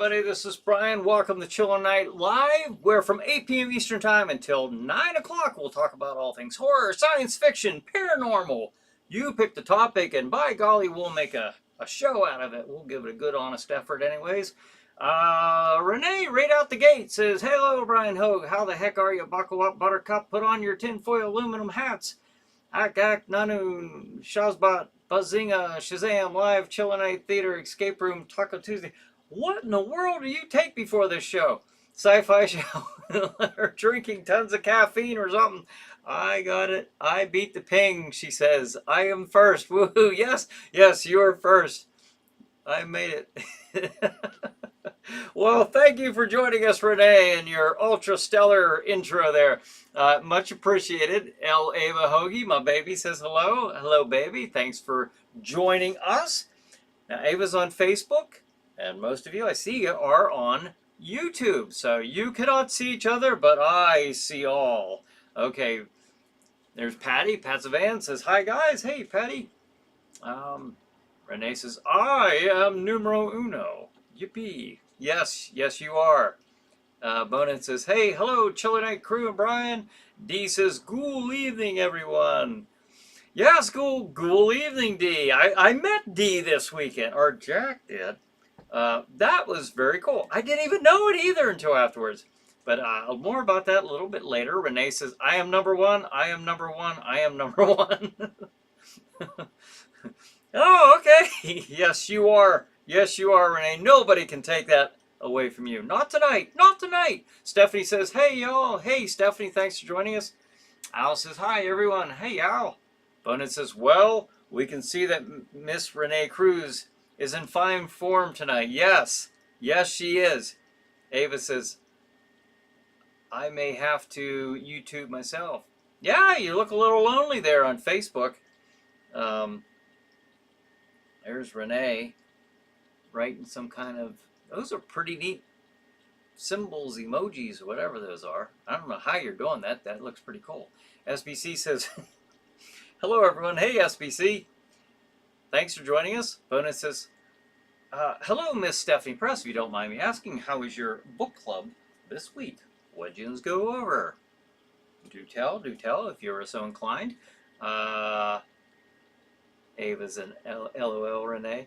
everybody. This is Brian. Welcome to Chill Night Live, where from 8 p.m. Eastern Time until 9 o'clock, we'll talk about all things horror, science fiction, paranormal. You pick the topic, and by golly, we'll make a show out of it. We'll give it a good, honest effort anyways. Renee, right out the gate, says, hello, Bryan Hogue. How the heck are you? Buckle up, Buttercup. Put on your tinfoil aluminum hats. Ak, Nanoon, Shazbot, Buzzinga, Shazam, Live, Chill Night Theater, Escape Room, Taco Tuesday. What in the world do you take before this show? Sci-fi show, or drinking tons of caffeine or something. I got it. I beat the ping, she says. I am first. Woohoo. Yes, you're first. I made it. Well, thank you for joining us, Renee, and your ultra-stellar intro there. Much appreciated. Ava Hoagie, my baby, says hello. Hello, baby. Thanks for joining us. Now, Ava's on Facebook, and most of you, I see, are on YouTube. So you cannot see each other, but I see all. Okay, there's Patty. Pat Savan says, hi, guys. Hey, Patty. Renee says, I am numero uno. Yippee. Yes, you are. Bonin says, hey, hello, Chiller Night crew and Brian. D says, ghoul evening, everyone. Yes, ghoul evening, D. I met D this weekend, or Jack did. That was very cool. I didn't even know it either until afterwards. But more about that a little bit later. Renee says, I am number one, I am number one, I am number one. Oh, okay. Yes, you are. Yes, you are, Renee. Nobody can take that away from you. Not tonight. Not tonight. Stephanie says, hey, y'all. Hey, Stephanie, thanks for joining us. Al says, hi, everyone. Hey, Al. Bonin says, well, we can see that Miss Renee Cruz is in fine form tonight. Yes. Yes, she is. Ava says, I may have to YouTube myself. Yeah, you look a little lonely there on Facebook. There's Renee writing some kind of, those are pretty neat symbols, emojis, whatever those are. I don't know how you're doing that. That looks pretty cool. SBC says, hello, everyone. Hey, SBC. Thanks for joining us. Bonus says, hello, Miss Stephanie Press, if you don't mind me asking, how was your book club this week? What'd you go over? Do tell, if you're so inclined. Ava's an LOL, Renee.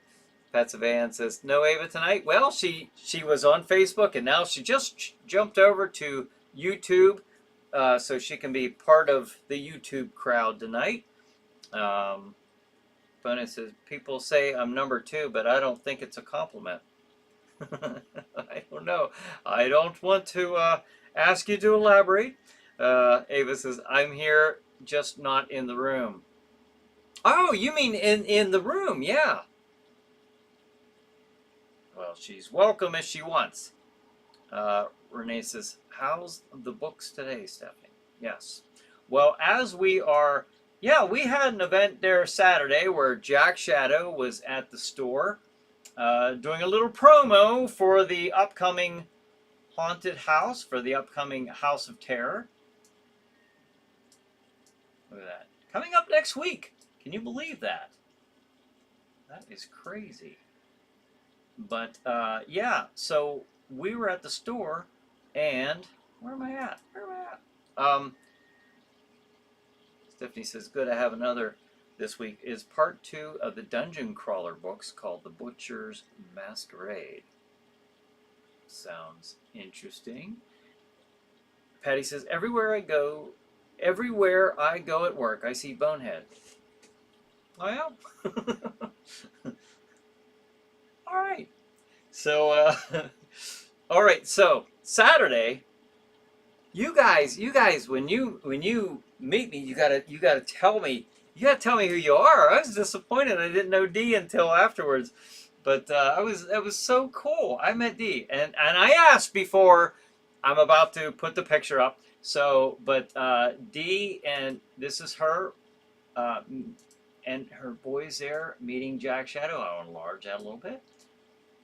Pat Savan says, no Ava tonight. Well, she was on Facebook, and now she just jumped over to YouTube, so she can be part of the YouTube crowd tonight. Bonus says, people say I'm number 2, but I don't think it's a compliment. I don't know. I don't want to ask you to elaborate. Ava says, I'm here, just not in the room. Oh, you mean in the room, yeah. Well, she's welcome if she wants. Renee says, how's the books today, Stephanie? Yes. Well, as we are, yeah, we had an event there Saturday where Jack Shadow was at the store doing a little promo for the upcoming haunted house, for the upcoming House of Terror. Look at that. Coming up next week. Can you believe that? That is crazy. But, yeah, so we were at the store, and where am I at? Stephanie says, good, I have another this week. Is part 2 of the Dungeon Crawler books called The Butcher's Masquerade. Sounds interesting. Patty says, everywhere I go at work, I see Bonehead. Oh, yeah? All right. So, all right. So Saturday, you guys, when you meet me, you gotta tell me who you are. I was disappointed I didn't know D until afterwards, but it was so cool. I met D, and I asked before I'm about to put the picture up. So, but D, and this is her. And her boys there meeting Jack Shadow. I'll enlarge that a little bit.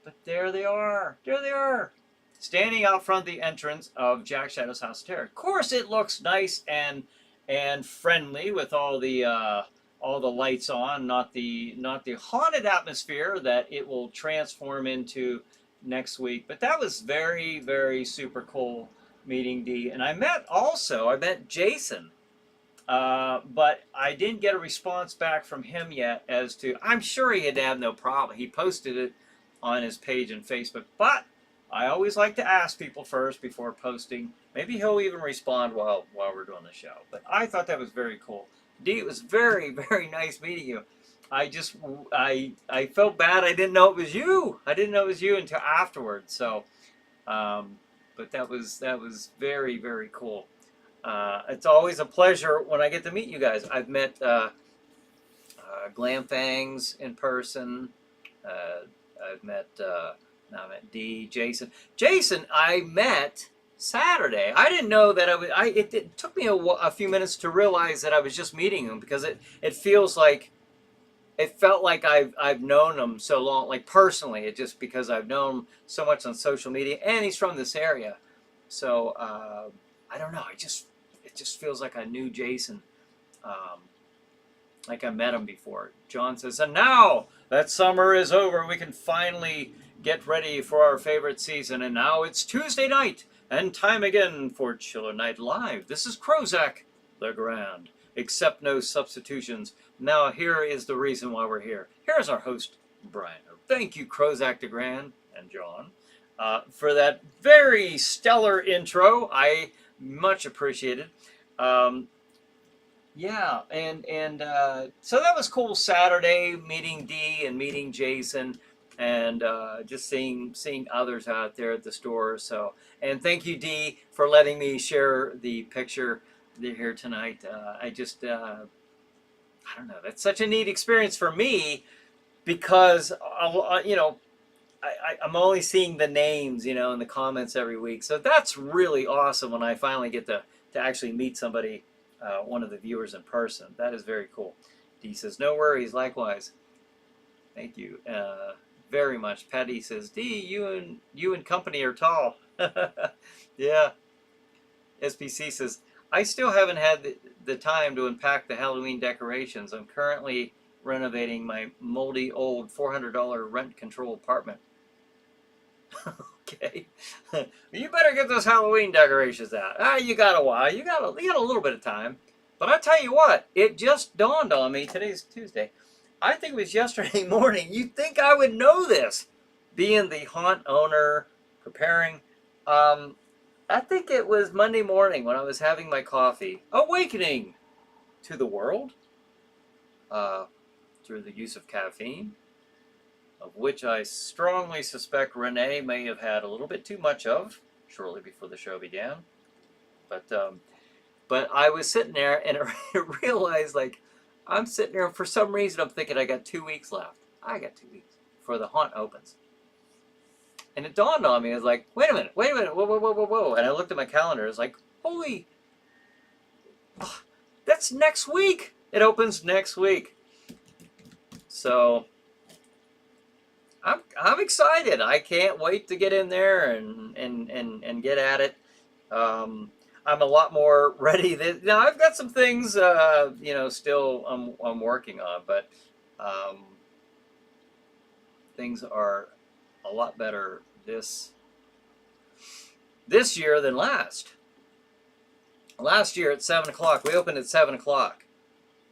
But there they are. There they are. Standing out front of the entrance of Jack Shadow's House of Terror. Of course, it looks nice and friendly with all the lights on, not the haunted atmosphere that it will transform into next week. But that was very, very super cool meeting Dee. And I met Jason. But I didn't get a response back from him yet as to, I'm sure he'd have no problem. He posted it on his page on Facebook, but I always like to ask people first before posting. Maybe he'll even respond while we're doing the show. But I thought that was very cool. Dee, it was very, very nice meeting you. I felt bad. I didn't know it was you. I didn't know it was you until afterwards. So, but that was very, very cool. It's always a pleasure when I get to meet you guys. I've met Glam Fangs in person. I've met Dee, Jason. Jason, I met Saturday. I didn't know that I would. It took me a few minutes to realize that I was just meeting him, because it felt like I've known him so long, like personally. It just because I've known him so much on social media, and he's from this area. So I don't know. It just feels like I knew Jason, like I met him before. John says, and now that summer is over, we can finally get ready for our favorite season. And now it's Tuesday night, and time again for Chiller Night Live. This is Crozak the Grand. Accept no substitutions. Now here is the reason why we're here. Here's our host, Bryan Hogue. Thank you, Crozak the Grand and John, for that very stellar intro. I much appreciated. Yeah, and so that was cool. Saturday, meeting Dee and meeting Jason, and just seeing others out there at the store. So, and thank you, Dee, for letting me share the picture here tonight. I don't know. That's such a neat experience for me, because I'm only seeing the names, in the comments every week. So that's really awesome when I finally get to actually meet somebody, one of the viewers in person. That is very cool. Dee says, no worries, likewise. Thank you very much. Patty says, Dee, you and company are tall. Yeah. SPC says, I still haven't had the time to unpack the Halloween decorations. I'm currently renovating my moldy old $400 rent control apartment. Okay. You better get those Halloween decorations out. You got a while. You got a little bit of time. But I tell you what, it just dawned on me. Today's Tuesday. I think it was yesterday morning. You'd think I would know this, being the haunt owner, preparing. I think it was Monday morning when I was having my coffee, awakening to the world through the use of caffeine, of which I strongly suspect Renee may have had a little bit too much of shortly before the show began. But I was sitting there, and I realized, like, I'm sitting there, and for some reason I'm thinking I got 2 weeks left. I got 2 weeks before the haunt opens. And it dawned on me, I was like, wait a minute, whoa. And I looked at my calendar, I was like, holy, that's next week. It opens next week. So I'm excited. I can't wait to get in there and get at it. I'm a lot more ready. Now I've got some things, still I'm working on, but things are a lot better this year than last. Last year at 7 o'clock, we opened at 7 o'clock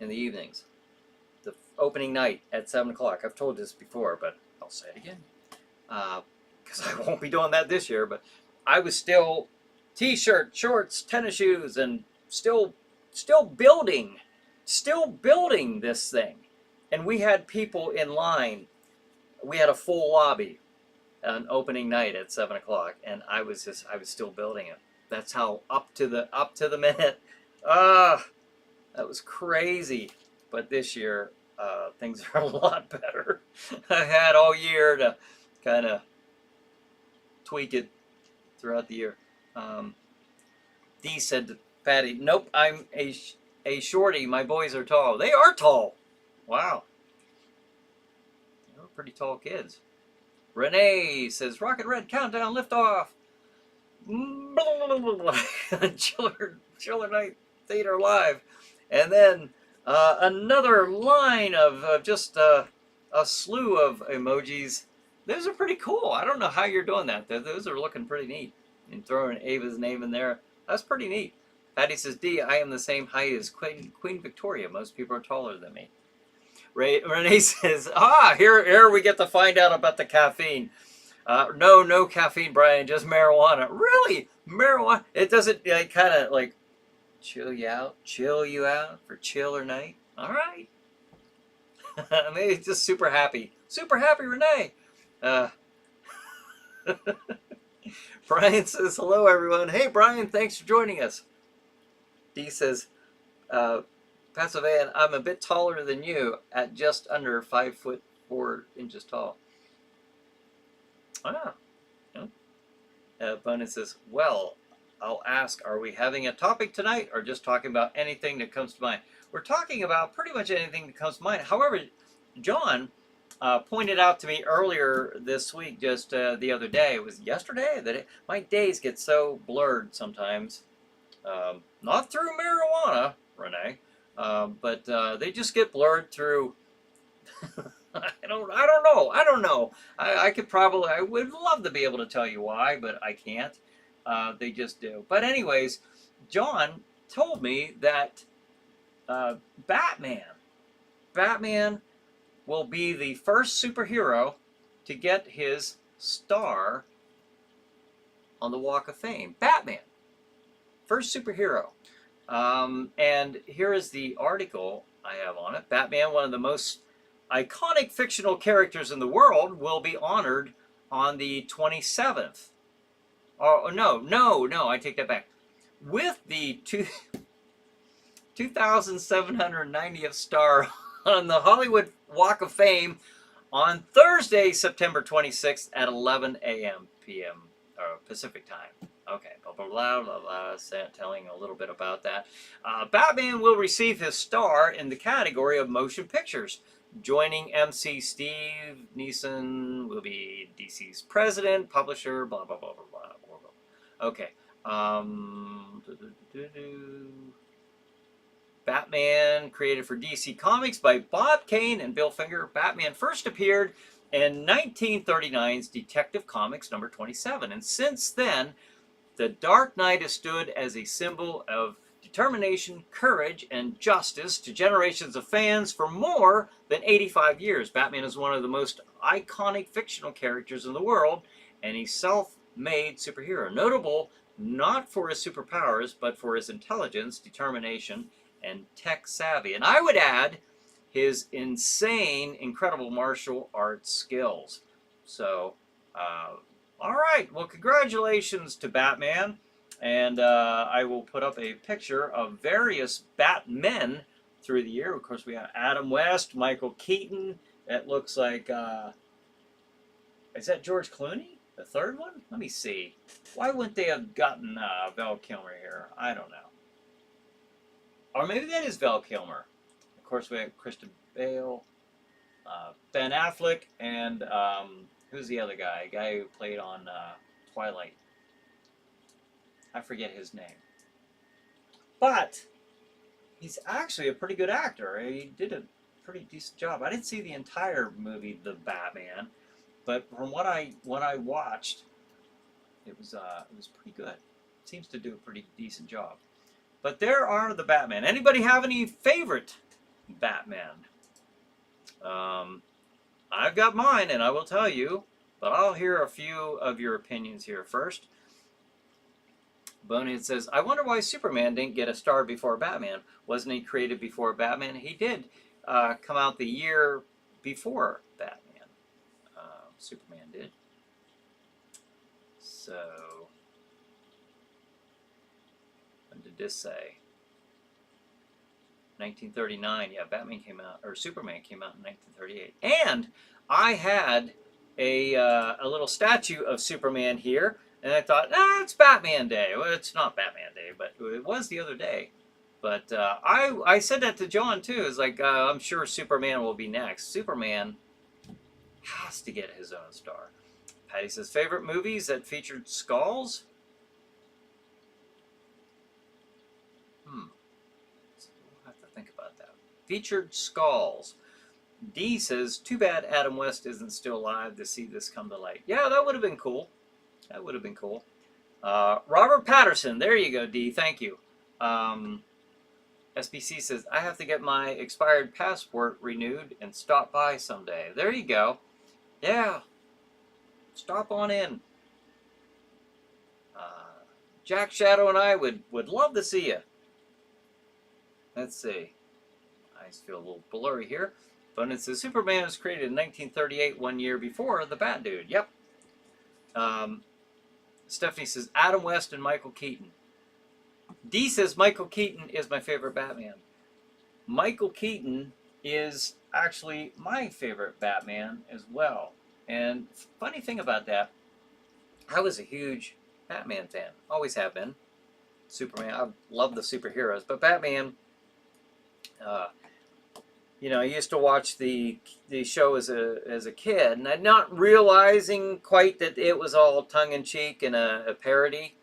in the evenings. The opening night at 7 o'clock. I've told this before, but I'll say it again, because I won't be doing that this year. But I was still t-shirt, shorts, tennis shoes, and still building this thing. And we had people in line. We had a full lobby on opening night at 7 o'clock, and I was still building it. That's how up to the minute. That was crazy. But this year, things are a lot better. I had all year to kind of tweak it throughout the year. Dee said to Patty, nope, I'm a shorty. My boys are tall. They are tall. Wow. They were pretty tall kids. Renee says, Rocket Red Countdown, liftoff. Chiller Night Theater Live. And then another line of just a slew of emojis Those are pretty cool. I don't know how you're doing that. Those are looking pretty neat. And throwing Ava's name in there, that's pretty neat. Patty says, D, I am the same height as Queen Victoria. Most people are taller than me. Renee says, here we get to find out about the caffeine. No caffeine, Brian, just marijuana. Really? Marijuana? It doesn't kind of like chill you out for chiller night? All right. Maybe it's just super happy. Super happy, Renee. Uh, Brian says, hello, everyone. Hey, Brian, thanks for joining us. Dee says, Passive Van, I'm a bit taller than you at just under 5'4" tall. Ah. Bonin says, well, I'll ask, are we having a topic tonight or just talking about anything that comes to mind? We're talking about pretty much anything that comes to mind. However, John pointed out to me earlier this week, just the other day, it was yesterday, that my days get so blurred sometimes. Not through marijuana, Renee, but they just get blurred through. I don't know. I would love to be able to tell you why, but I can't. They just do. But anyways, John told me that Batman will be the first superhero to get his star on the Walk of Fame. Batman, first superhero. And here is the article I have on it. Batman, one of the most iconic fictional characters in the world, will be honored on the 27th. Oh, no, I take that back. With the 2,790th star on the Hollywood Walk of Fame on Thursday, September 26th at 11 a.m. p.m. Pacific time. Okay, blah, blah, blah, blah, telling a little bit about that. Batman will receive his star in the category of motion pictures. Joining MC Steve Neeson will be DC's president, publisher, blah, blah, blah, blah, blah, blah, blah. Okay. Batman, created for DC Comics by Bob Kane and Bill Finger. Batman first appeared in 1939's Detective Comics number 27. And since then, the Dark Knight has stood as a symbol of determination, courage, and justice to generations of fans for more than 85 years. Batman is one of the most iconic fictional characters in the world, and a self-made superhero. Notable not for his superpowers, but for his intelligence, determination, and tech savvy. And I would add his insane, incredible martial arts skills. So, all right. Well, congratulations to Batman. And I will put up a picture of various Batmen through the year. Of course, we have Adam West, Michael Keaton. It looks like, is that George Clooney? The third one? Let me see. Why wouldn't they have gotten Val Kilmer here? I don't know. Or maybe that is Val Kilmer. Of course, we have Christian Bale, Ben Affleck, and who's the other guy? A guy who played on Twilight. I forget his name. But he's actually a pretty good actor. He did a pretty decent job. I didn't see the entire movie, The Batman, but from what I watched, it was pretty good. Seems to do a pretty decent job. But there are the Batman. Anybody have any favorite Batman? I've got mine, and I will tell you, but I'll hear a few of your opinions here first. Bonehead says, I wonder why Superman didn't get a star before Batman. Wasn't he created before Batman? He did come out the year before Batman. Superman did. So, what did this say? 1939. Yeah, Batman came out, or Superman came out in 1938. And I had a little statue of Superman here. And I thought, it's Batman Day. Well, it's not Batman Day, but it was the other day. But I said that to John, too. It's like, I'm sure Superman will be next. Superman has to get his own star. Patty says, favorite movies that featured skulls? We'll have to think about that. Featured skulls. D says, too bad Adam West isn't still alive to see this come to light. Yeah, that would have been cool. That would have been cool. Robert Patterson, there you go, D, thank you. SBC says, I have to get my expired passport renewed and stop by someday. There you go. Yeah, stop on in. Jack Shadow and I would love to see you. Let's see. Eyes feel a little blurry here. But it says Superman was created in 1938, 1 year before the Bat Dude. Yep. Stephanie says Adam West and Michael Keaton. D says Michael Keaton is my favorite Batman. Michael Keaton is actually my favorite Batman as well. And funny thing about that, I was a huge Batman fan. Always have been. Superman, I love the superheroes. But Batman, you know, I used to watch the show as a kid, and I'm not realizing quite that it was all tongue-in-cheek and a parody.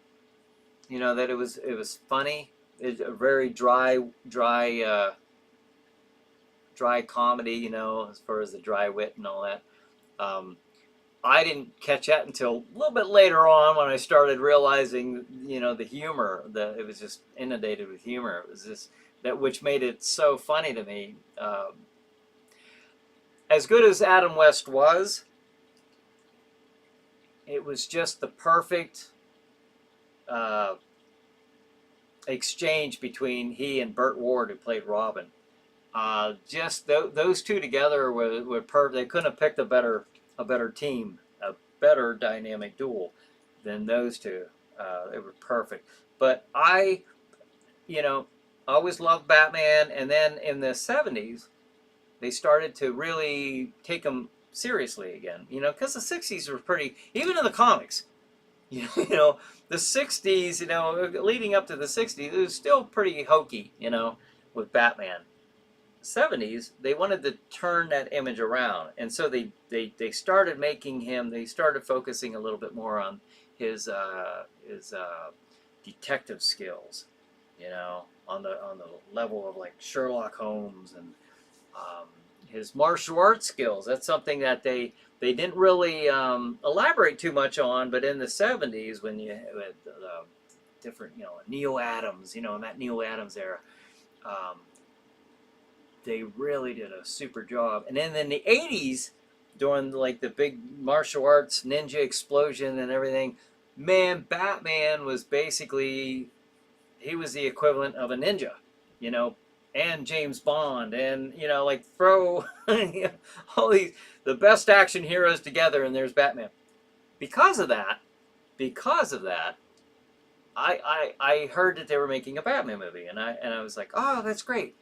You know, that it was funny. It's a very dry comedy, you know, as far as the dry wit and all that. I didn't catch that until a little bit later on when I started realizing, you know, the humor. It was just inundated with humor. It was just that which made it so funny to me. As good as Adam West was, it was just the perfect exchange between he and Burt Ward, who played Robin. Just those two together were perfect. They couldn't have picked a better team, a better dynamic duel than those two. They were perfect. But I always loved Batman, and then in the 70s, they started to really take him seriously again. You know, because the 60s were pretty, even in the comics, you know, the 60s, you know, leading up to the 60s, it was still pretty hokey, you know, with Batman. 70s, they wanted to turn that image around, and so they started making him. They started focusing a little bit more on his detective skills, you know, on the level of like Sherlock Holmes, and his martial arts skills. That's something that they didn't really elaborate too much on, but in the 70s, when you had different, you know, Neil Adams, you know, in that Neil Adams era. They really did a super job. And then in the 80s, during like the big martial arts ninja explosion and everything, man, Batman was basically, he was the equivalent of a ninja, you know, and James Bond, and, you know, like throw all these, the best action heroes together, and there's Batman. Because of that, I heard that they were making a Batman movie, and I was like, oh, that's great.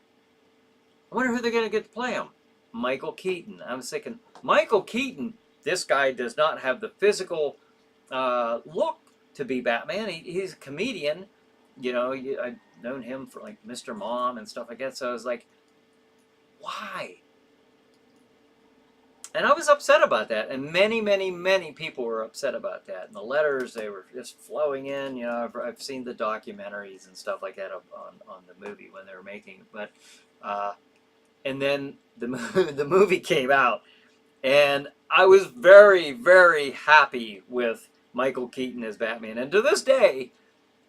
I wonder who they're going to get to play him. Michael Keaton. I was thinking, Michael Keaton, this guy does not have the physical look to be Batman. He's a comedian. You know, I've known him for like Mr. Mom and stuff like that. So I was like, why? And I was upset about that. And many, many, many people were upset about that. And the letters, they were just flowing in. You know, I've seen the documentaries and stuff like that on the movie when they were making it. But and then the movie came out, and I was very, very happy with Michael Keaton as Batman. And to this day,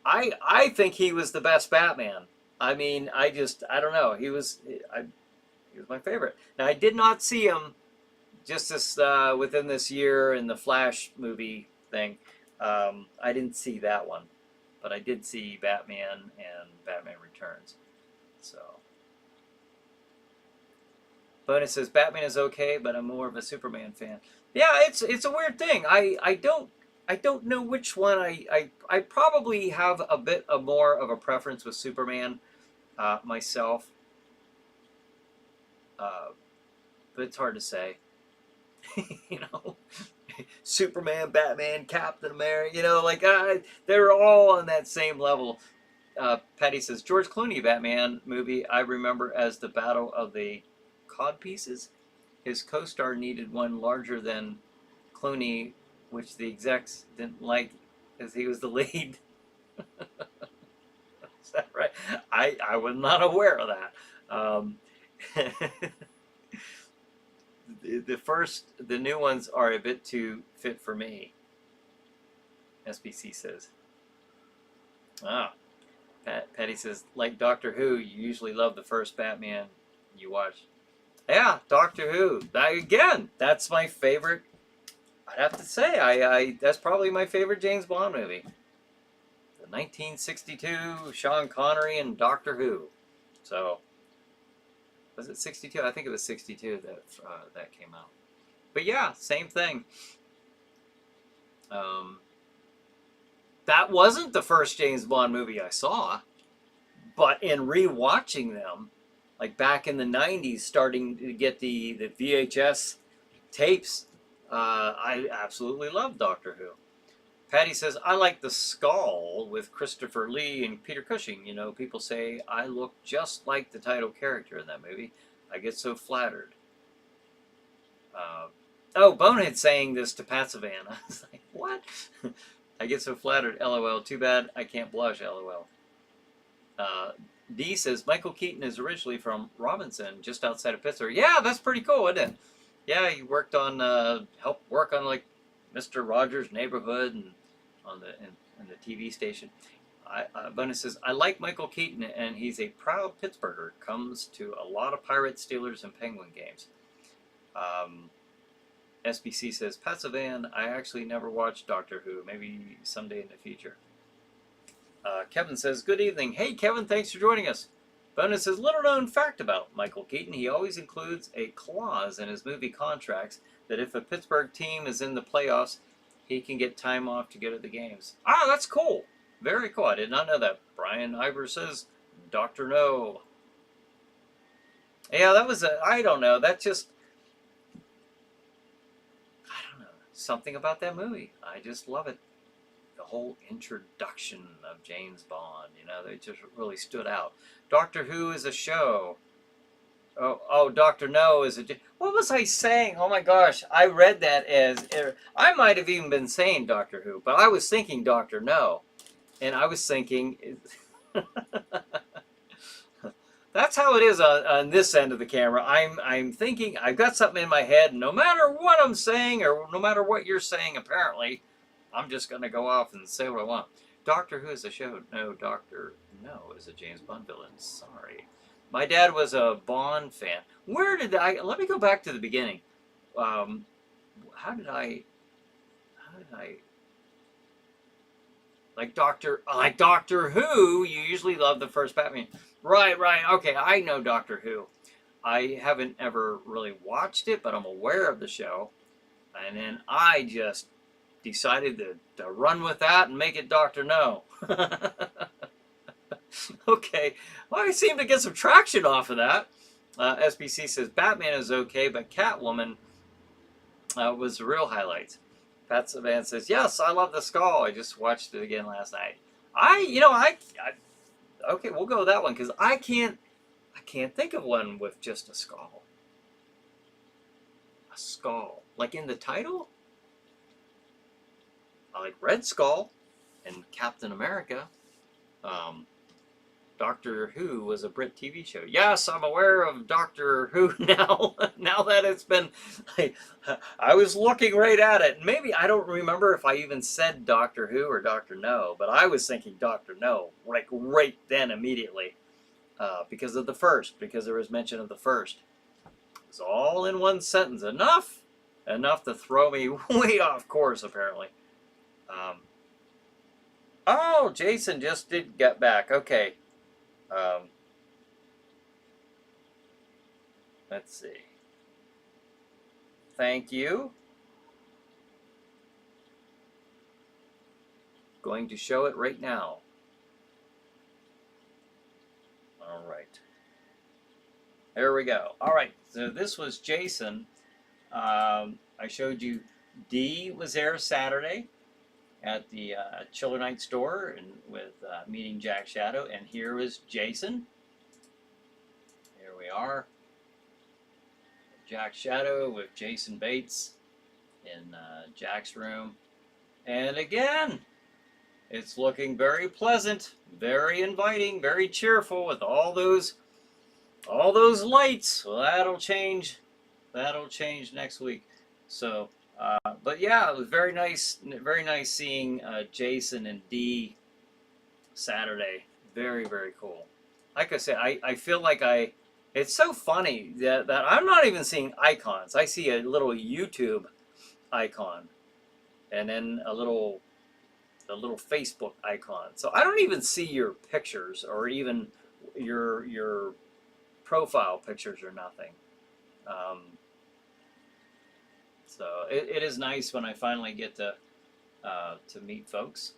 I think he was the best Batman. I mean, I don't know. He was my favorite. Now, I did not see him just this within this year in the Flash movie thing. I didn't see that one, but I did see Batman and Batman Returns. So. But it says Batman is okay, but I'm more of a Superman fan. Yeah, it's a weird thing. I don't know which one. I probably have a bit more of a preference with Superman myself. But it's hard to say. You know, Superman, Batman, Captain America. You know, like they're all on that same level. Patty says George Clooney Batman movie I remember as the Battle of the Cod Pieces. His co-star needed one larger than Clooney, which the execs didn't like, as he was the lead. Is that right? I was not aware of that. the new ones are a bit too fit for me. SBC says. Ah, Patty says, like Doctor Who, you usually love the first Batman you watch. Yeah, Doctor Who. Again, that's my favorite. I'd have to say, I that's probably my favorite James Bond movie. The 1962 Sean Connery and Doctor Who. So, was it 62? I think it was 62 that came out. But yeah, same thing. That wasn't the first James Bond movie I saw, but in rewatching them, like back in the 90s, starting to get the VHS tapes, I absolutely loved Doctor Who. Patty says, I like The Skull with Christopher Lee and Peter Cushing. You know, people say I look just like the title character in that movie. I get so flattered. Oh, Bonehead saying this to Pat Savannah. I was like, what? I get so flattered, LOL. Too bad I can't blush, LOL. D says, Michael Keaton is originally from Robinson, just outside of Pittsburgh. Yeah, that's pretty cool, isn't it? Yeah, he worked on, helped work on, like, Mr. Rogers' Neighborhood and on the TV station. Bonus says, I like Michael Keaton, and he's a proud Pittsburgher. Comes to a lot of Pirates, Steelers, and Penguin games. SBC says, Pat Savan, I actually never watched Doctor Who. Maybe someday in the future. Kevin says, good evening. Hey, Kevin, thanks for joining us. Bonus says, little known fact about Michael Keaton. He always includes a clause in his movie contracts that if a Pittsburgh team is in the playoffs, he can get time off to go to the games. Ah, that's cool. Very cool. I did not know that. Brian Iver says, Dr. No. Yeah, that was I don't know. That just, I don't know. Something about that movie. I just love it. The whole introduction of James Bond, you know, they just really stood out. Doctor Who is a show. Oh, Dr. No is a... What was I saying? Oh my gosh, I read that as... I might have even been saying Doctor Who, but I was thinking Dr. No. And I was thinking... That's how it is on this end of the camera. I'm thinking, I've got something in my head, no matter what I'm saying, or no matter what you're saying, apparently, I'm just going to go off and say what I want. Doctor Who is a show. No, Doctor No is a James Bond villain. Sorry. My dad was a Bond fan. Let me go back to the beginning. How did I, like Doctor Who, you usually love the first Batman. Right, okay, I know Doctor Who. I haven't ever really watched it, but I'm aware of the show. And then I just decided to run with that and make it Dr. No. Okay, well, I seem to get some traction off of that. SBC says, Batman is okay, but Catwoman was the real highlight. Pat Savan says, yes, I love The Skull. I just watched it again last night. Okay, we'll go with that one, because I can't think of one with just a skull. A skull. Like in the title? I like Red Skull and Captain America. Doctor Who was a Brit TV show. Yes, I'm aware of Doctor Who now. Now that it's been... I was looking right at it. Maybe, I don't remember if I even said Doctor Who or Doctor No, but I was thinking Doctor No, like right then immediately. Because of the first, because there was mention of the first. It was all in one sentence. Enough to throw me way off course, apparently. Oh, Jason just did get back. Okay. Let's see. Thank you. Going to show it right now. All right. There we go. All right. So this was Jason. I showed you D was there Saturday at the Chiller Night store and with meeting Jack Shadow, and here is Jason. Here we are. Jack Shadow with Jason Bates in Jack's room. And again, it's looking very pleasant, very inviting, very cheerful with all those lights. Well, that'll change That'll change next week. So, but yeah, it was very nice seeing Jason and Dee Saturday. Very, very cool. Like I said, I feel like it's so funny that I'm not even seeing icons. I see a little YouTube icon and then a little Facebook icon. So I don't even see your pictures or even your profile pictures or nothing. Um, so it is nice when I finally get to meet folks.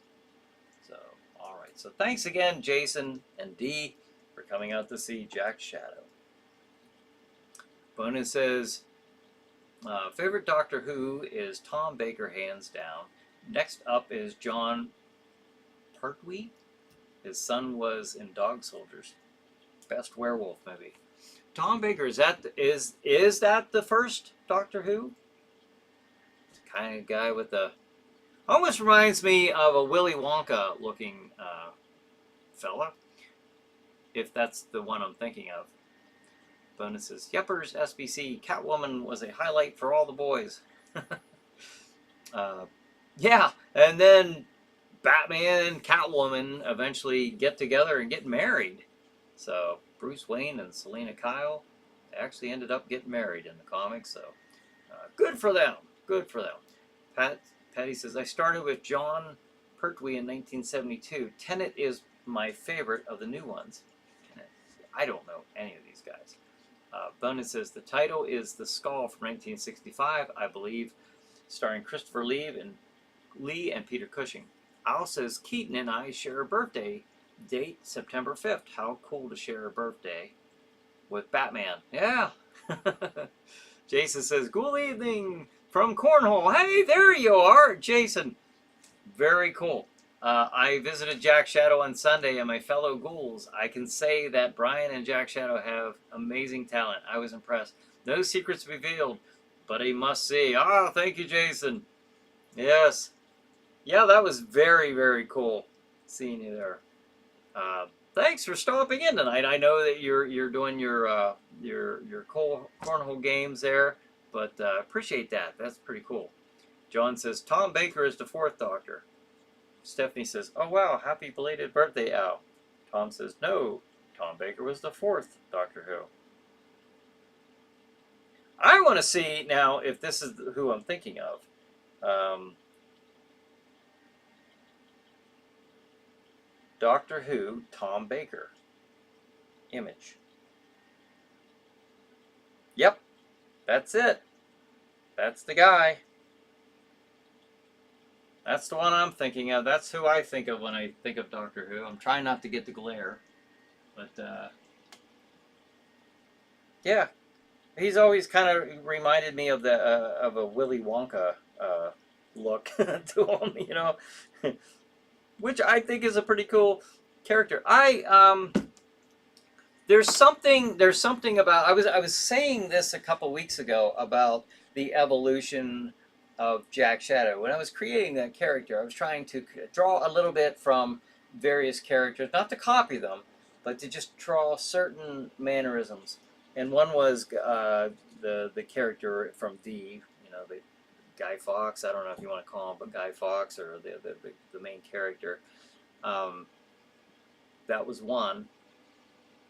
So all right. So thanks again, Jason and Dee, for coming out to see Jack Shadow. Bonus says favorite Doctor Who is Tom Baker, hands down. Next up is John Pertwee. His son was in Dog Soldiers. Best werewolf movie. Tom Baker, is that the first Doctor Who? It's the kind of guy with the almost reminds me of a Willy Wonka looking fella. If that's the one I'm thinking of. Bonuses. Yeppers SBC. Catwoman was a highlight for all the boys. Yeah, and then Batman and Catwoman eventually get together and get married. So Bruce Wayne and Selena Kyle actually ended up getting married in the comics. So good for them. Good for them. Patty says, I started with John Pertwee in 1972. Tennant is my favorite of the new ones. I don't know any of these guys. Bonus says, the title is The Skull from 1965, I believe, starring Christopher Lee and Peter Cushing. Al says, Keaton and I share a birthday date, September 5th. How cool to share a birthday with Batman. Yeah. Jason says, good evening from Cornhole. Hey, there you are, Jason. Very cool. I visited Jack Shadow on Sunday, and my fellow ghouls, I can say that Bryan and Jack Shadow have amazing talent. I was impressed. No secrets revealed, but a must-see. Ah, thank you, Jason. Yes. Yeah, that was very, very cool seeing you there. Thanks for stopping in tonight. I know that you're doing your cornhole games there, but appreciate that. That's pretty cool. John says, Tom Baker is the fourth Doctor. Stephanie says, oh wow, happy belated birthday, Al. Tom says, no, Tom Baker was the fourth Doctor Who. I want to see now if this is who I'm thinking of. Doctor Who, Tom Baker. Image. Yep, that's it. That's the guy. That's the one I'm thinking of. That's who I think of when I think of Doctor Who. I'm trying not to get the glare. But, yeah. He's always kind of reminded me of of a Willy Wonka look to him, you know. Which I think is a pretty cool character. There's something about I was saying this a couple weeks ago about the evolution of Jack Shadow. When I was creating that character, I was trying to draw a little bit from various characters, not to copy them, but to just draw certain mannerisms. And one was the character from the Guy Fawkes. I don't know if you want to call him, but Guy Fawkes or the main character. That was one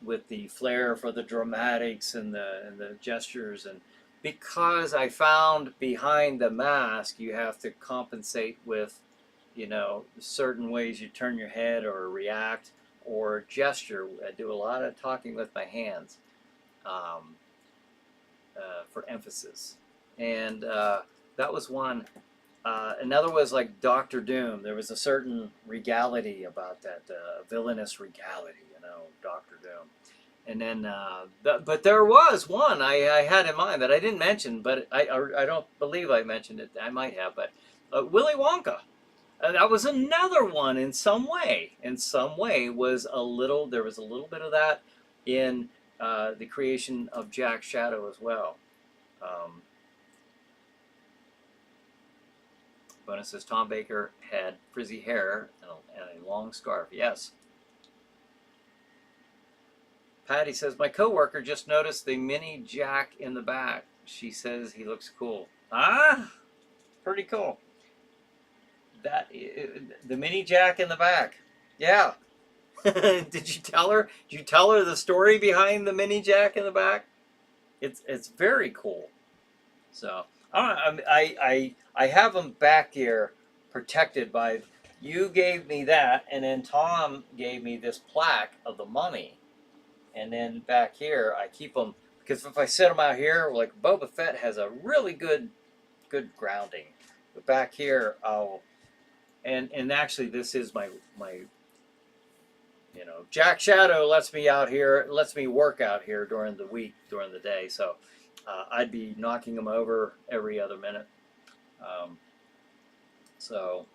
with the flair for the dramatics and the gestures, and because I found behind the mask you have to compensate with certain ways you turn your head or react or gesture. I do a lot of talking with my hands for emphasis, and that was one. Another was like Doctor Doom. There was a certain regality about that, villainous regality, Doctor Doom. And then, but there was one I had in mind that I didn't mention, but I don't believe I mentioned it. I might have, but Willy Wonka. That was another one in some way. In some way, there was a little bit of that in the creation of Jack Shadow as well. Bonus says Tom Baker had frizzy hair and a long scarf. Yes. Patty says, my coworker just noticed the mini Jack in the back. She says he looks cool. Ah, pretty cool. The mini jack in the back. Yeah. Did you tell her? Did you tell her the story behind the mini jack in the back? It's very cool. So I have them back here protected by. You gave me that, and then Tom gave me this plaque of the mummy, and then back here I keep them because if I set them out here, like Boba Fett has a really good grounding, but back here I'll and actually this is my Jack Shadow lets me out here, lets me work out here during the week, during the day. So I'd be knocking him over every other minute. Um, so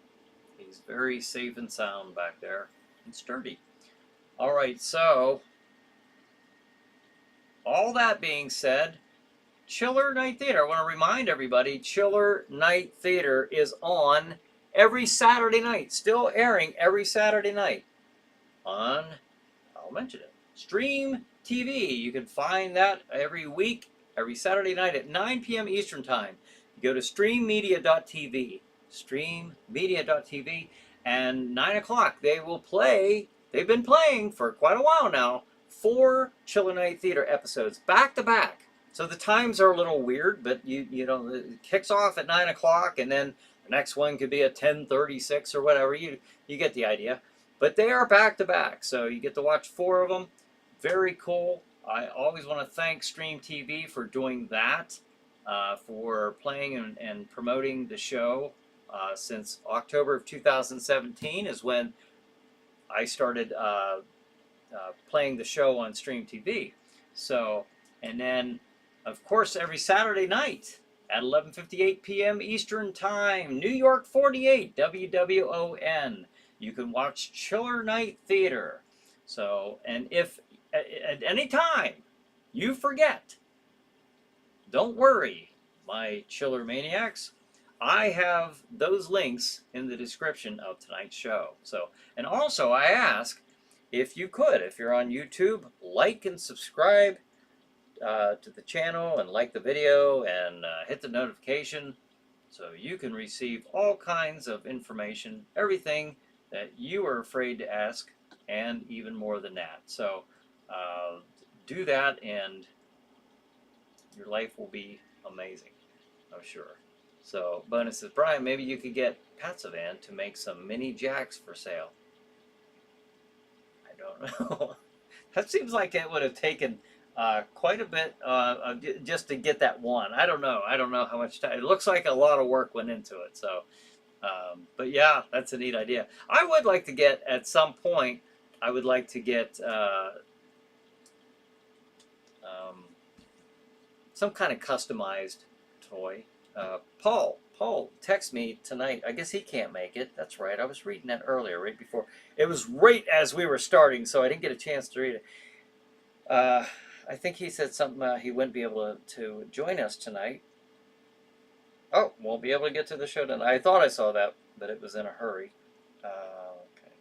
he's very safe and sound back there and sturdy. All right, so all that being said, Chiller Night Theater. I want to remind everybody, Chiller Night Theater is on every Saturday night, still airing every Saturday night on, I'll mention it, Stream TV. You can find that every week, every Saturday night at 9 p.m. Eastern Time. You go to streammedia.tv, streammedia.tv, and 9 o'clock they will play, they've been playing for quite a while now, 4 Chiller Night Theater episodes back to back. So the times are a little weird, but you know, it kicks off at 9 o'clock, and then the next one could be at 10:36 or whatever. You get the idea. But they are back to back, so you get to watch 4 of them. Very cool. I always want to thank Stream TV for doing that, for playing and promoting the show. Since October of 2017 is when I started playing the show on Stream TV. So, and then, of course, every Saturday night at 11:58 p.m. Eastern Time, New York 48, WWON. You can watch Chiller Night Theater. So, and if at any time you forget, don't worry, my Chiller Maniacs. I have those links in the description of tonight's show. So, and also I ask if you could, if you're on YouTube, like and subscribe to the channel and like the video and hit the notification so you can receive all kinds of information, everything that you are afraid to ask, and even more than that. So do that and your life will be amazing, I'm sure. So Bonus says, Brian, maybe you could get Patsavan to make some mini jacks for sale. I don't know. That seems like it would have taken quite a bit just to get that one. I don't know. I don't know how much time. It looks like a lot of work went into it. So, but yeah, that's a neat idea. I would like to get, at some point, I would like to get some kind of customized toy. Paul texted me tonight. I guess he can't make it. That's right. I was reading that earlier, right before. It was right as we were starting, so I didn't get a chance to read it. I think he said something, he wouldn't be able to join us tonight. Oh, won't be able to get to the show tonight. I thought I saw that, but it was in a hurry. Okay.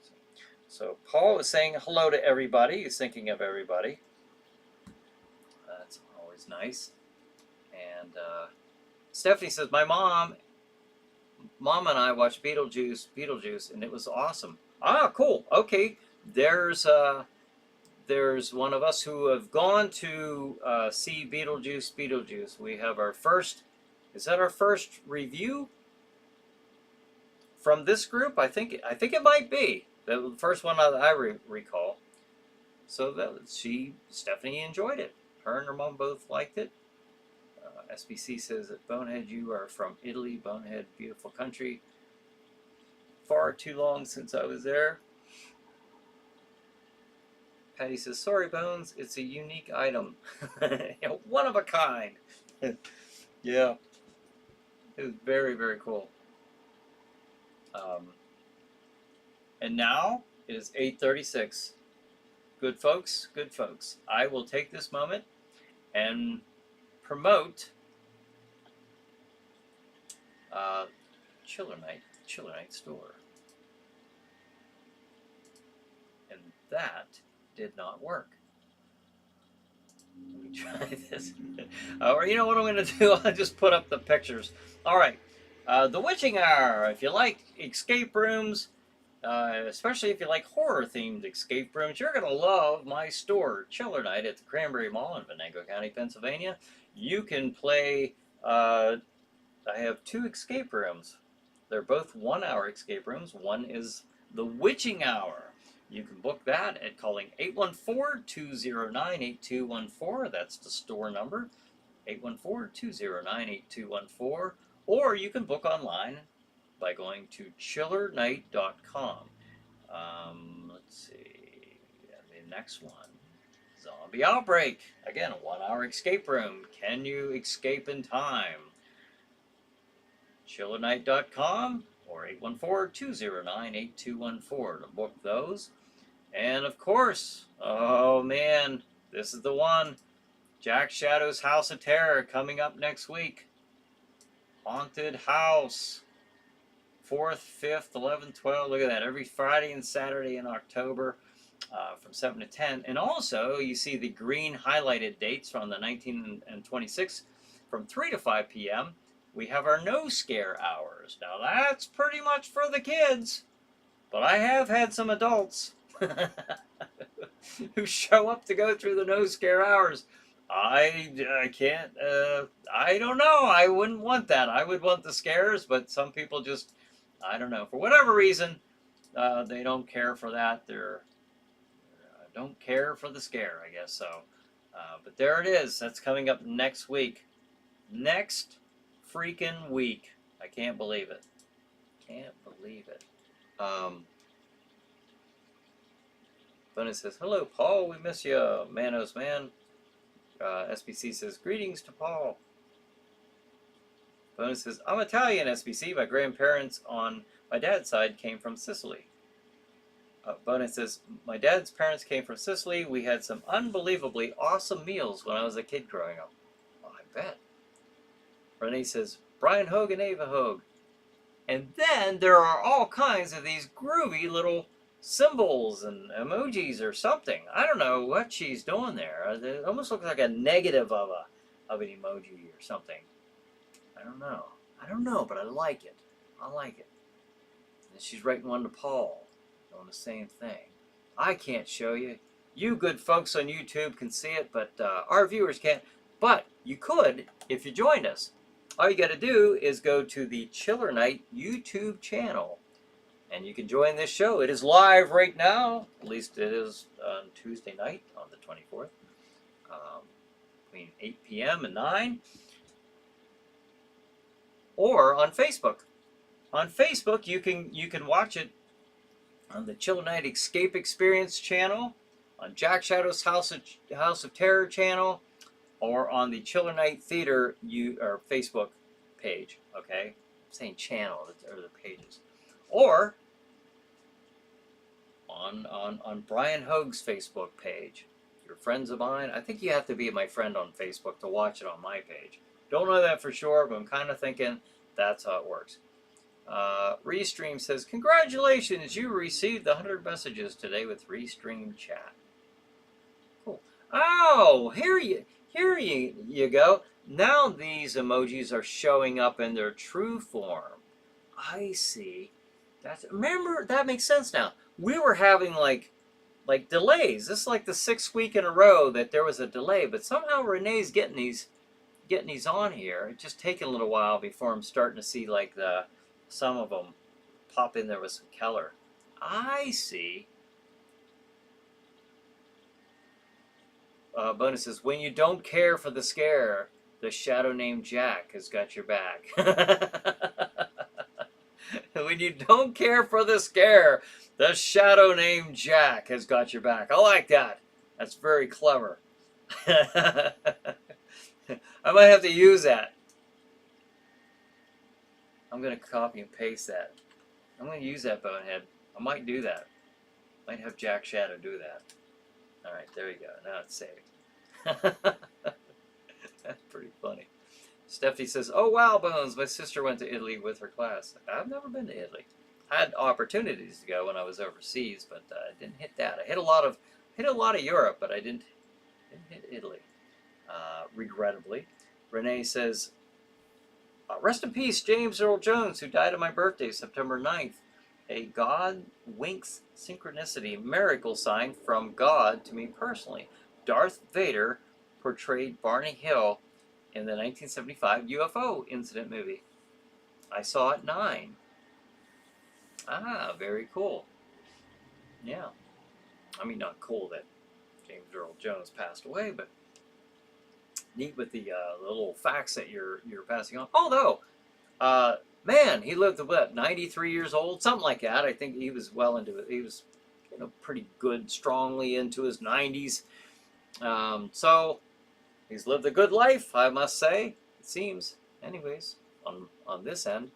So Paul is saying hello to everybody. He's thinking of everybody. That's always nice. And Stephanie says, my mom and I watched Beetlejuice, and it was awesome. Ah, cool. Okay. There's one of us who have gone to see Beetlejuice. We have our first, is that our first review from this group? I think it might be the first one that I recall. So Stephanie enjoyed it. Her and her mom both liked it. SBC says that Bonehead, you are from Italy. Bonehead, beautiful country. Far too long since I was there. Patty says, sorry, Bones, it's a unique item. One of a kind. Yeah. It was very, very cool. And now it is 8:36. Good folks, good folks. I will take this moment and promote Chiller Night store. And that did not work. Let me try this. Or you know what I'm going to do? I'll just put up the pictures. All right. The Witching Hour. If you like escape rooms, especially if you like horror-themed escape rooms, you're going to love my store, Chiller Night, at the Cranberry Mall in Venango County, Pennsylvania. You can play. I have 2 escape rooms. They're both 1-hour escape rooms. One is the Witching Hour. You can book that at calling 814-209-8214. That's the store number, 814-209-8214. Or you can book online by going to chillernight.com. Let's see. The next one. Zombie Outbreak. Again, a 1-hour escape room. Can you escape in time? chillernight.com or 814-209-8214 to book those. And of course, oh man, this is the one. Jack Shadow's House of Terror coming up next week. Haunted House. 4th, 5th, 11th, 12th. Look at that. Every Friday and Saturday in October from 7 to 10. And also, you see the green highlighted dates from the 19th and 26th from 3 to 5 p.m. We have our no scare hours. Now that's pretty much for the kids, but I have had some adults who show up to go through the no scare hours. I can't, I don't know. I wouldn't want that. I would want the scares, but some people just, I don't know, for whatever reason, they don't care for that. They're don't care for the scare, I guess so. But there it is. That's coming up next week. Next freaking week. I can't believe it. Can't believe it. Bonus says, hello, Paul. We miss you. Manos man. SBC says, greetings to Paul. Bonus says, I'm Italian, SBC. My grandparents on my dad's side came from Sicily. Bonus says, my dad's parents came from Sicily. We had some unbelievably awesome meals when I was a kid growing up. Oh, I bet. Renee says, Bryan Hogue and Ava Hogue. And then there are all kinds of these groovy little symbols and emojis or something. I don't know what she's doing there. It almost looks like a negative of an emoji or something. I don't know. I don't know, but I like it. I like it. And she's writing one to Paul doing the same thing. I can't show you. You good folks on YouTube can see it, but our viewers can't. But you could if you joined us. All you got to do is go to the Chiller Night YouTube channel, and you can join this show. It is live right now. At least it is on Tuesday night on the 24th, between 8 p.m. and 9, or on Facebook. On Facebook, you can watch it on the Chiller Night Escape Experience channel, on Jack Shadow's House of Terror channel, or on the Chiller Night Theater or Facebook page. Okay, I'm saying channel or the pages, or on Bryan Hogue's Facebook page. You're friends of mine. I think you have to be my friend on Facebook to watch it on my page. Don't know that for sure, but I'm kind of thinking that's how it works. Restream says, congratulations, you received 100 messages today with Restream Chat. Cool. Oh, here you go. Now these emojis are showing up in their true form. I see. Remember, that makes sense now. We were having like delays. This is like the 6th week in a row that there was a delay, but somehow Renee's getting these on here. It's just taking a little while before I'm starting to see like some of them pop in there with some color. I see. Bonus says, when you don't care for the scare, the shadow named Jack has got your back. When you don't care for the scare, the shadow named Jack has got your back. I like that. That's very clever. I might have to use that. I'm going to copy and paste that. I'm going to use that, Bonehead. I might do that. Might have Jack Shadow do that. All right, there you go. Now it's saved. That's pretty funny. Stephanie says, oh, wow, Bones, my sister went to Italy with her class. I've never been to Italy. I had opportunities to go when I was overseas, but I didn't hit that. I hit a lot of Europe, but I didn't hit Italy. regrettably. Renee says, rest in peace, James Earl Jones, who died on my birthday, September 9th. A God winks synchronicity miracle sign from God to me personally. Darth Vader portrayed Barney Hill in the 1975 UFO incident movie. I saw it 9. Ah, very cool. Yeah. I mean, not cool that James Earl Jones passed away, but neat with the little facts that you're passing on. Although, man, he lived to what, 93 years old, something like that. I think he was well into it. He was, pretty good, strongly into his 90s. So he's lived a good life, I must say. It seems, anyways, on this end.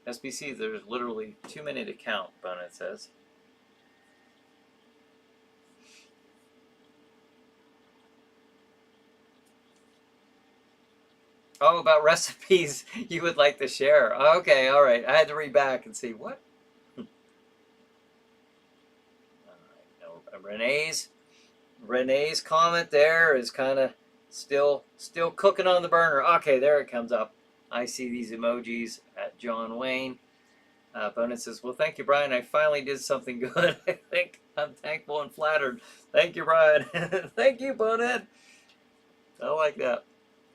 SBC, there's literally too many to count, Bonnet says. Oh, about recipes you would like to share. Okay, all right. I had to read back and see what. All right, no, Renee's comment there is kind of still cooking on the burner. Okay, there it comes up. I see these emojis at John Wayne. Bonnet says, well, thank you, Brian. I finally did something good. I think I'm thankful and flattered. Thank you, Brian. Thank you, Bonnet. I like that.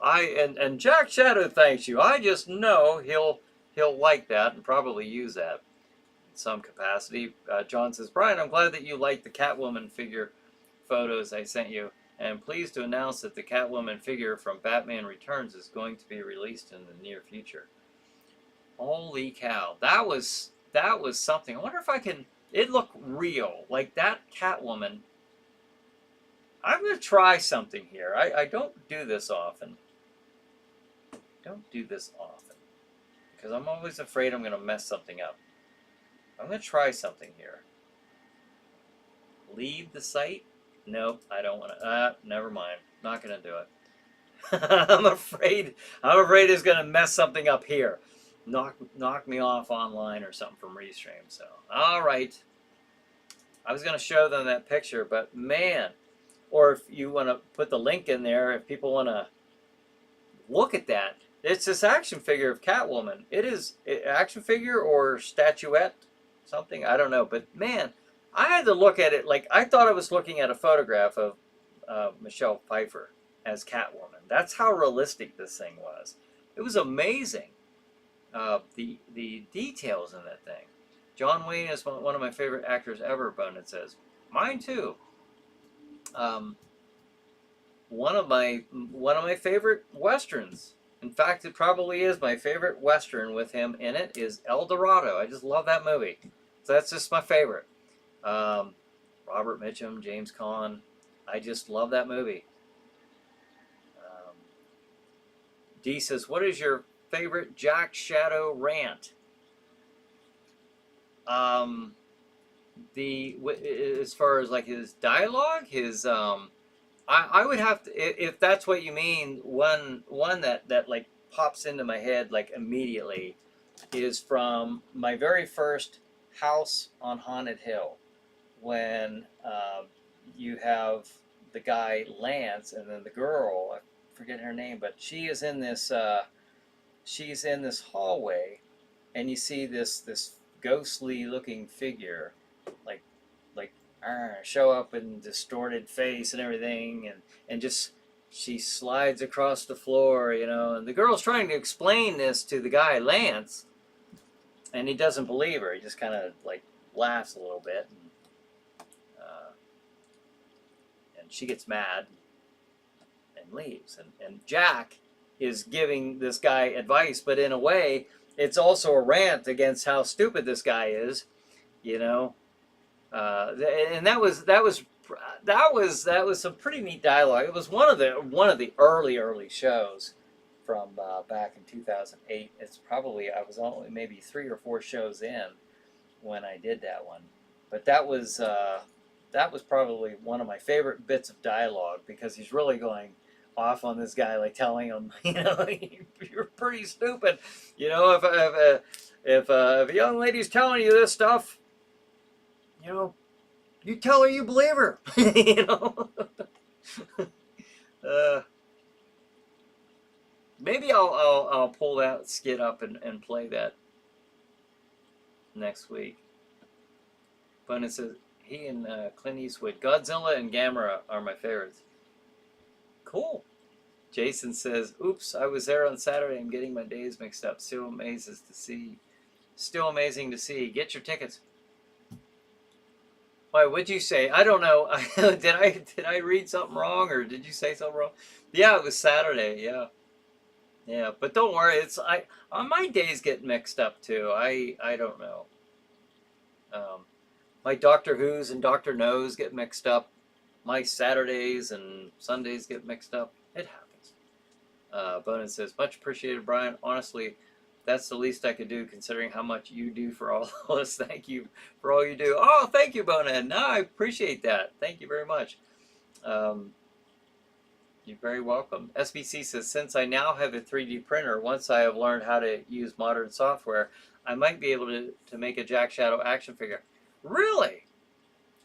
And Jack Shadow thanks you. I just know he'll like that and probably use that in some capacity. John says, Brian, I'm glad that you liked the Catwoman figure photos I sent you, and pleased to announce that the Catwoman figure from Batman Returns is going to be released in the near future. Holy cow, that was something. I wonder if I can. It looked real, like that Catwoman. I'm gonna try something here. I don't do this often. Because I'm always afraid I'm gonna mess something up. I'm gonna try something here. Leave the site? Nope, I don't want to. Never mind. Not gonna do it. I'm afraid it's gonna mess something up here. Knock me off online or something from Restream. So, all right. I was gonna show them that picture, but man, or if you want to put the link in there, if people want to look at that, it's this action figure of Catwoman. It is action figure or statuette, something, I don't know. But man, I had to look at it like I thought I was looking at a photograph of Michelle Pfeiffer as Catwoman. That's how realistic this thing was. It was amazing. The details in that thing. John Wayne is one of my favorite actors ever, Bonnet says. Mine too. One of my favorite westerns. In fact, it probably is my favorite western with him in it is El Dorado. I just love that movie. So that's just my favorite. Robert Mitchum, James Caan. I just love that movie. D says, what is your favorite Jack Shadow rant? As far as like his dialogue, his I would have to, if that's what you mean, one that like pops into my head like immediately is from my very first House on Haunted Hill, when you have the guy Lance and then the girl, I forget her name, but she is in this she's in this hallway, and you see this ghostly looking figure like show up in distorted face and everything, and just she slides across the floor, and the girl's trying to explain this to the guy Lance, and he doesn't believe her. He just kind of like laughs a little bit, and she gets mad and leaves, and Jack is giving this guy advice, but in a way it's also a rant against how stupid this guy is, and that was some pretty neat dialogue. It was one of the early shows from back in 2008. It's probably, I was only maybe 3 or 4 shows in when I did that one, but that was probably one of my favorite bits of dialogue, because he's really going off on this guy, like telling him, you're pretty stupid. If a young lady's telling you this stuff, you tell her you believe her. Maybe I'll pull that skit up and play that next week. But it says he and Clint Eastwood, Godzilla and Gamera are my favorites. Cool. Jason says, "Oops, I was there on Saturday. I'm getting my days mixed up. Still amazing to see. Still amazing to see. Get your tickets." Why? What'd you say? I don't know. did I read something wrong, or did you say something wrong? Yeah, it was Saturday. Yeah, yeah. But don't worry. My days get mixed up too. I don't know. My Doctor Who's and Doctor No's get mixed up. My Saturdays and Sundays get mixed up. It happens. Bonin says, "Much appreciated, Brian. Honestly, that's the least I could do considering how much you do for all of us. Thank you for all you do." Oh, thank you, Bonin. No, I appreciate that. Thank you very much. You're very welcome. SBC says, "Since I now have a 3D printer, once I have learned how to use modern software, I might be able to make a Jack Shadow action figure." Really?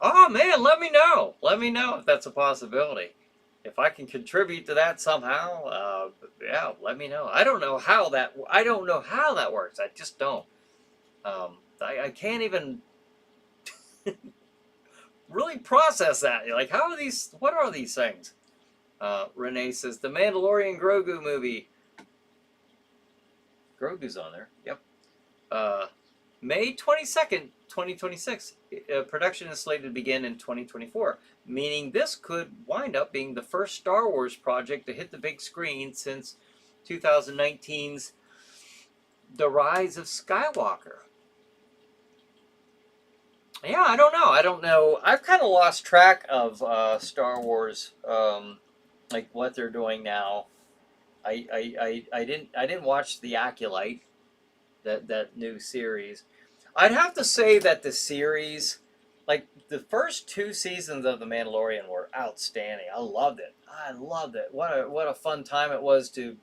Oh, man, let me know. Let me know if that's a possibility. If I can contribute to that somehow, yeah, let me know. I don't know how that works. I just don't. I can't even really process that. Like, what are these things? Renee says, "The Mandalorian Grogu movie." Grogu's on there. Yep. May 22nd, 2026. Production is slated to begin in 2024, meaning this could wind up being the first Star Wars project to hit the big screen since 2019's The Rise of Skywalker. Yeah, I don't know. I don't know. I've kind of lost track of Star Wars, like what they're doing now. I didn't watch The Acolyte, that new series. I'd have to say that the series, like the first 2 seasons of The Mandalorian, were outstanding. I loved it. I loved it. What a fun time it was to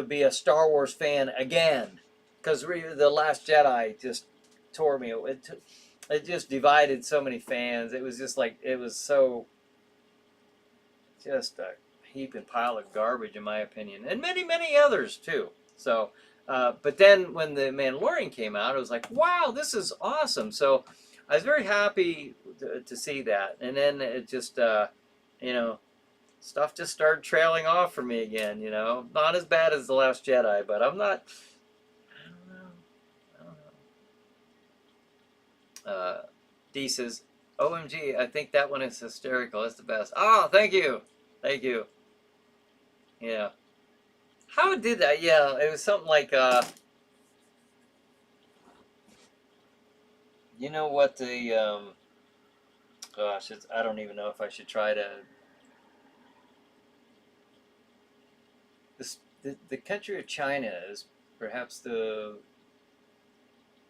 be a Star Wars fan again, because The Last Jedi just tore me. It just divided so many fans. It was just like, it was so just a heap and pile of garbage, in my opinion, and many others too. So. But then when The Mandalorian came out, I was like, wow, this is awesome. So I was very happy to see that. And then it just, stuff just started trailing off for me again, Not as bad as The Last Jedi, but I'm not, I don't know. D says, "OMG, I think that one is hysterical. It's the best." Oh, thank you. Thank you. Yeah. How did that? Yeah, it was something like, you know what the, gosh, I don't even know if I should try to, the country of China is perhaps the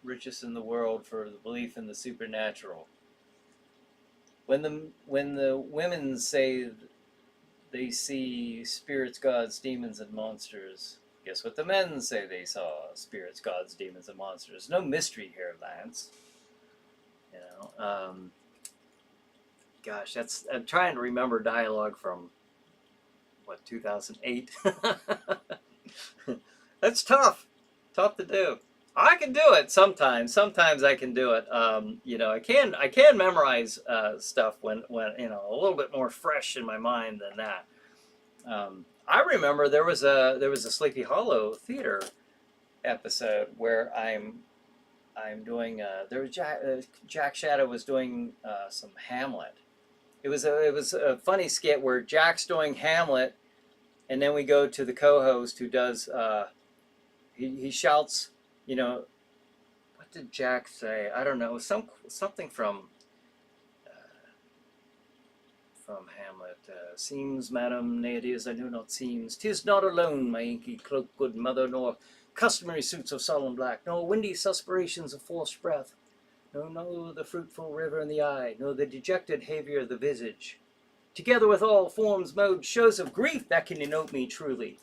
richest in the world for the belief in the supernatural. When the women say they see spirits, gods, demons, and monsters, guess what the men say they saw? Spirits, gods, demons, and monsters. No mystery here, Lance. Gosh, I'm trying to remember dialogue from, 2008? That's tough. Tough to do. I can do it sometimes. Sometimes I can do it. I can memorize stuff when a little bit more fresh in my mind than that. I remember there was a Sleepy Hollow theater episode where I'm doing Jack Shadow was doing some Hamlet. It was a funny skit where Jack's doing Hamlet, and then we go to the co-host who does he shouts, what did Jack say? I don't know, something from Hamlet. "Seems, madam, nay it is, I do not seems. 'Tis not alone my inky cloak, good mother, nor customary suits of solemn black, nor windy suspirations of forced breath, no the fruitful river in the eye, nor the dejected behaviour of the visage, together with all forms, modes, shows of grief that can denote me truly.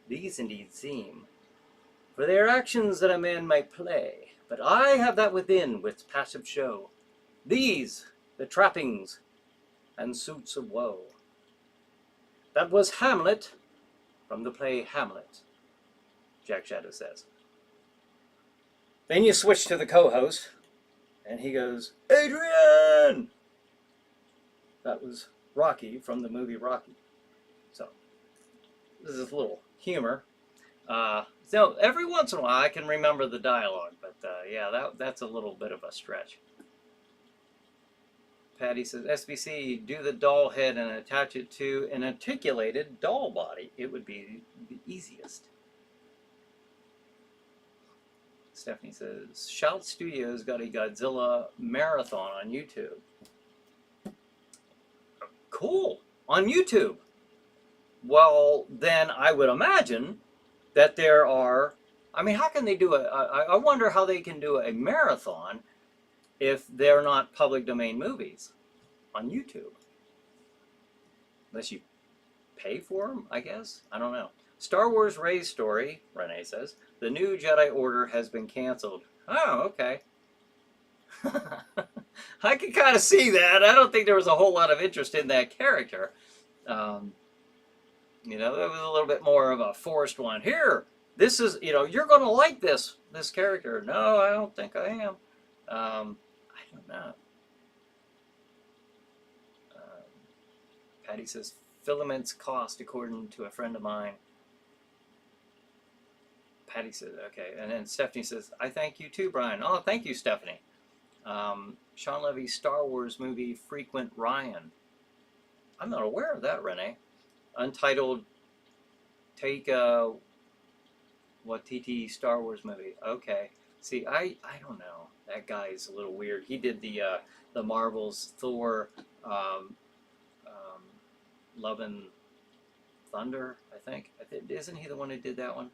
These indeed seem, for they are actions that a man might play, but I have that within which passive show. These, the trappings and suits of woe." That was Hamlet from the play Hamlet Jack Shadow says. Then you switch to the co-host, and he goes, Adrian! That was Rocky from the movie Rocky. So, this is a little humor. So, every once in a while I can remember the dialogue, but yeah, that's a little bit of a stretch. Patty says, SBC, do the doll head and attach it to an articulated doll body. It would be the easiest. Stephanie says, Shout Studios got a Godzilla marathon on YouTube. Cool. On YouTube. Well, then I would imagine that there are, I mean, how can they do I wonder how they can do a marathon if they're not public domain movies on YouTube. Unless you pay for them, I guess. I don't know. Star Wars Rey's story, Renee says, the new Jedi Order has been canceled. Oh, okay. I can kind of see that. I don't think there was a whole lot of interest in that character. You know, it was a little bit more of a forced one. Here, this is, you know, you're going to like this character. No, I don't think I am. I don't know. Patty says, filaments cost, according to a friend of mine. Patty says, okay. And then Stephanie says, I thank you too, Brian. Oh, thank you, Stephanie. Sean Levy's Star Wars movie, Frequent Ryan. I'm not aware of that, Renee. Untitled Taika Waititi Star Wars movie. Okay. See, I don't know. That guy's a little weird. He did the Marvel's Thor, Love and Thunder, I think. Isn't he the one who did that one?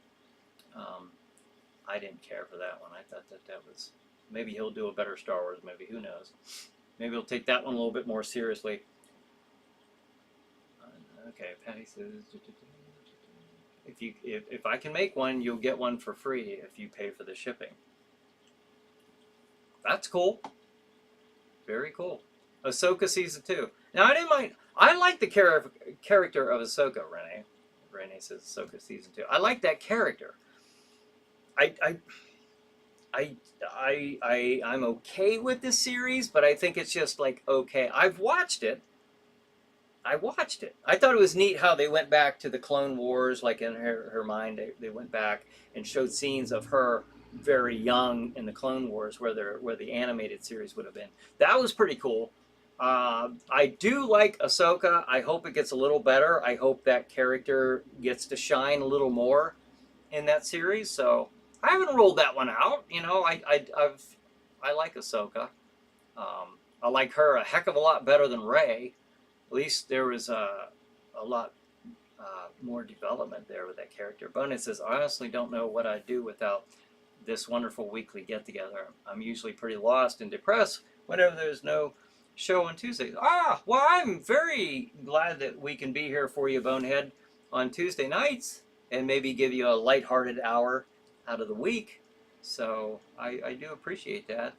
I didn't care for that one. I thought that was... Maybe he'll do a better Star Wars movie. Who knows? Maybe he'll take that one a little bit more seriously. Okay, Patty says... If I can make one, you'll get one for free if you pay for the shipping. That's cool. Very cool. Ahsoka Season 2. Now, I didn't mind... I like the character of Ahsoka, Renee. Renee says Ahsoka Season 2. I like that character. I'm okay with this series, but I think it's just like, okay. I've watched it. I thought it was neat how they went back to the Clone Wars, like in her mind, they went back and showed scenes of her very young in the Clone Wars, where the animated series would have been. That was pretty cool. I do like Ahsoka. I hope it gets a little better. I hope that character gets to shine a little more in that series. So I haven't ruled that one out. You know, I like Ahsoka. I like her a heck of a lot better than Rey. At least there was a lot more development there with that character. Bonin says, I honestly don't know what I'd do without this wonderful weekly get-together. I'm usually pretty lost and depressed whenever there's no show on Tuesdays. Well, I'm very glad that we can be here for you, Bonehead, on Tuesday nights and maybe give you a lighthearted hour out of the week. So I do appreciate that.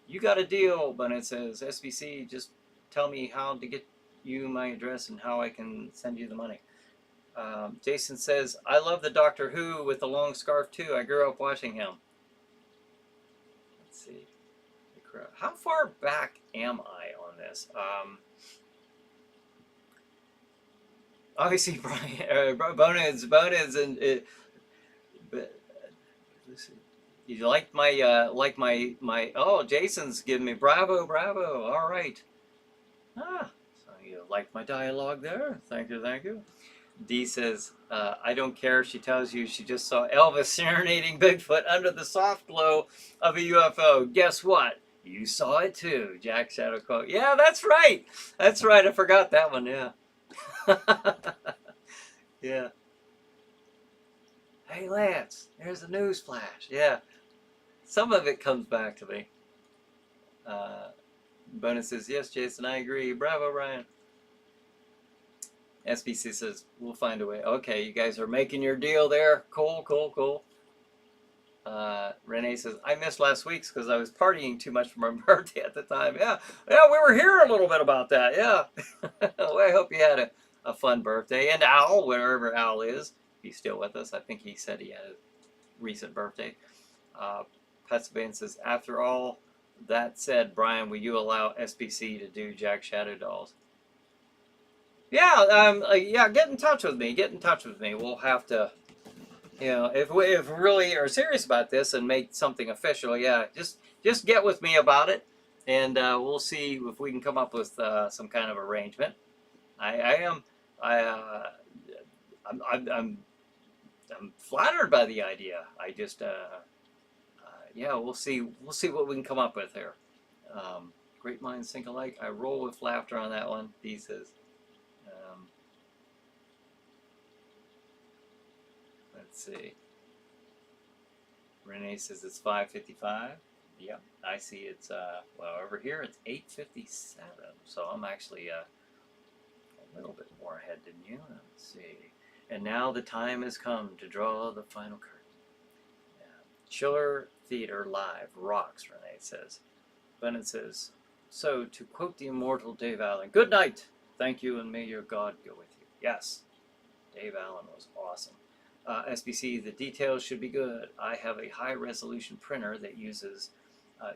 You got a deal, but it says, SBC, just tell me how to get you my address and how I can send you the money. Jason says, I love the Doctor Who with the long scarf too. I grew up watching him. Let's see. How far back am I on this? Obviously, Brian, Boneheads, and you like my oh, Jason's giving me bravo. All right. So you like my dialogue there? Thank you. Dee says, I don't care if she tells you she just saw Elvis serenading Bigfoot under the soft glow of a UFO. Guess what? You saw it too, Jack Shadow quote. Yeah, that's right. I forgot that one, yeah. Yeah. Hey, Lance, there's a news flash. Yeah. Some of it comes back to me. Bonus says, yes, Jason, I agree. Bravo, Ryan. SBC says, we'll find a way. Okay, you guys are making your deal there. Cool. Renee says, I missed last week's because I was partying too much for my birthday at the time. Yeah, we were hearing a little bit about that. Yeah. Well, I hope you had a fun birthday. And Al, wherever Al is, he's still with us. I think he said he had a recent birthday. Pennsylvania says, after all that said, Brian, will you allow SBC to do Jack Shadow dolls? Yeah, yeah. Get in touch with me. Get in touch with me. We'll have to, if we really are serious about this and make something official, yeah, just get with me about it, and we'll see if we can come up with some kind of arrangement. I'm flattered by the idea. I just yeah, we'll see what we can come up with here. Great minds think alike. I roll with laughter on that one. He says. Let's see. Renee says it's 5:55. Yep, I see it's well, over here it's 8:57. So I'm actually a little bit more ahead than you. Let's see. And now the time has come to draw the final curtain. Chiller Theater Live rocks, Renee says. Bennett says, so to quote the immortal Dave Allen, good night, thank you, and may your God go with you. Yes, Dave Allen was awesome. SBC, the details should be good. I have a high-resolution printer that uses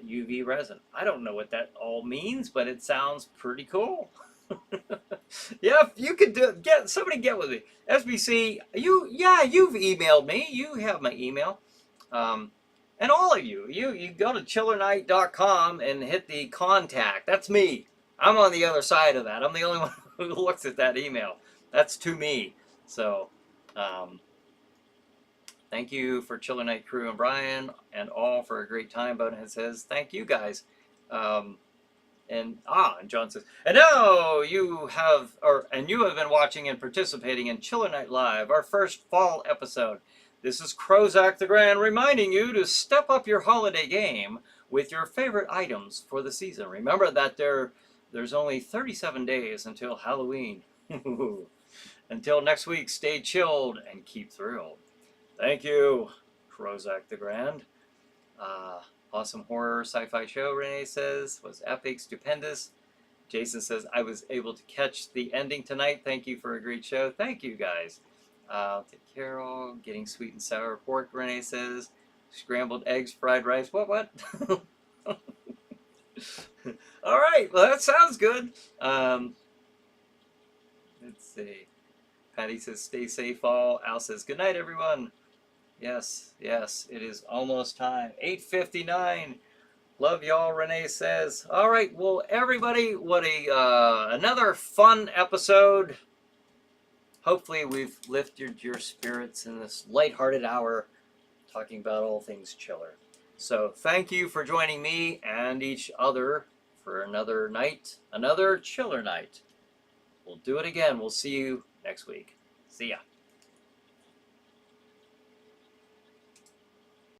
UV resin. I don't know what that all means, but it sounds pretty cool. Yeah, if you could somebody get with me. SBC, you've emailed me. You have my email. And all of you go to chillernight.com and hit the contact. That's me. I'm on the other side of that. I'm the only one who looks at that email. That's to me. So, thank you for Chiller Night crew and Brian and all for a great time. Bonehead says, thank you guys. And John says, and now you have been watching and participating in Chiller Night Live, our first fall episode. This is Crozak the Grand reminding you to step up your holiday game with your favorite items for the season. Remember that there's only 37 days until Halloween. Until next week, stay chilled and keep thrilled. Thank you, Crozak the Grand. Awesome horror sci-fi show, Renee says, was epic, stupendous. Jason says, I was able to catch the ending tonight. Thank you for a great show. Thank you, guys. To Carol, getting sweet and sour pork, Renee says. Scrambled eggs, fried rice. What? All right, well, that sounds good. Let's see. Patty says, stay safe all. Al says, good night, everyone. Yes, it is almost time. 8:59. Love y'all, Renee says. All right, well, everybody, what another fun episode. Hopefully we've lifted your spirits in this lighthearted hour talking about all things chiller. So thank you for joining me and each other for another night, another chiller night. We'll do it again. We'll see you next week. See ya.